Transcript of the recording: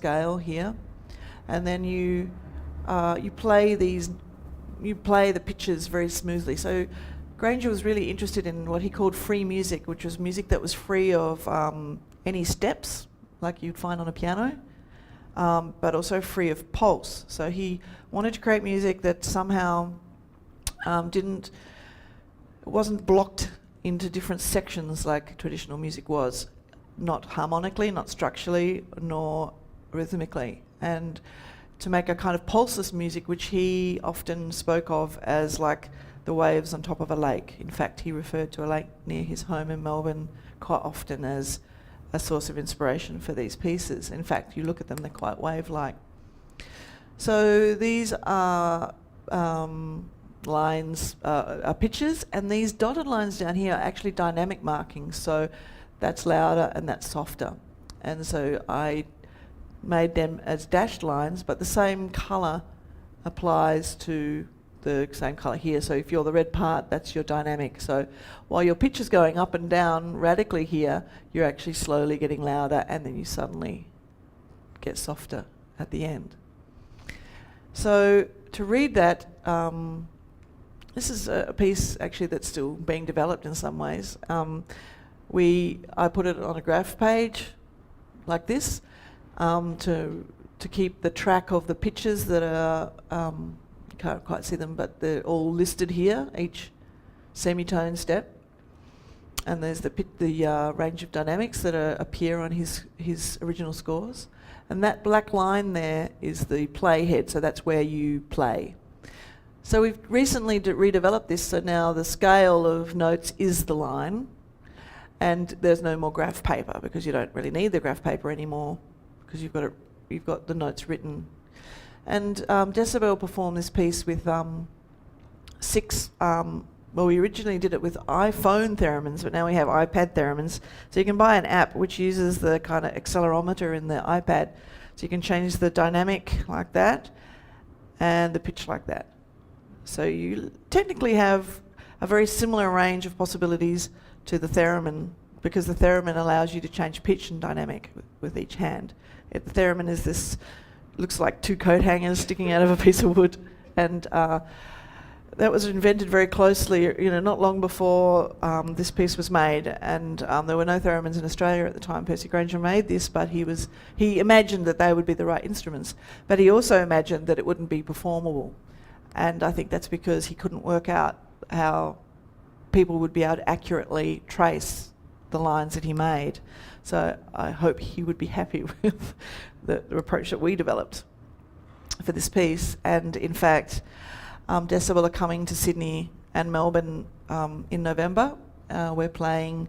scale here, and then you play the pitches very smoothly. So Granger was really interested in what he called free music, which was music that was free of any steps like you'd find on a piano, but also free of pulse. So he wanted to create music that somehow wasn't blocked into different sections like traditional music was, not harmonically, not structurally, nor rhythmically. And to make a kind of pulseless music, which he often spoke of as like the waves on top of a lake. In fact, he referred to a lake near his home in Melbourne quite often as a source of inspiration for these pieces. In fact, you look at them, they're quite wave-like. So these are lines, are pitches, and these dotted lines down here are actually dynamic markings. So that's louder and that's softer. And so I made them as dashed lines, but the same colour applies to the same colour here. So if you're the red part, that's your dynamic. So while your pitch is going up and down radically here, you're actually slowly getting louder, and then you suddenly get softer at the end. So to read that, this is a piece actually that's still being developed in some ways. I put it on a graph page like this to keep the track of the pitches that are, you can't quite see them, but they're all listed here, each semitone step. And there's the range of dynamics that appear on his original scores. And that black line there is the play head, so that's where you play. So we've recently redeveloped this, so now the scale of notes is the line, and there's no more graph paper because you don't really need the graph paper anymore because you've got the notes written. And Decibel performed this piece with 6. Well, we originally did it with iPhone theremins, but now we have iPad theremins. So you can buy an app which uses the kind of accelerometer in the iPad, so you can change the dynamic like that and the pitch like that. So you technically have a very similar range of possibilities to the theremin, because the theremin allows you to change pitch and dynamic with each hand. The theremin is this, looks like 2 coat hangers sticking out of a piece of wood, and that was invented very closely, not long before this piece was made, and there were no theremins in Australia at the time Percy Grainger made this, but he imagined that they would be the right instruments, but he also imagined that it wouldn't be performable. And I think that's because he couldn't work out how people would be able to accurately trace the lines that he made. So I hope he would be happy with the approach that we developed for this piece. And in fact, Decibel are coming to Sydney and Melbourne in November. We're playing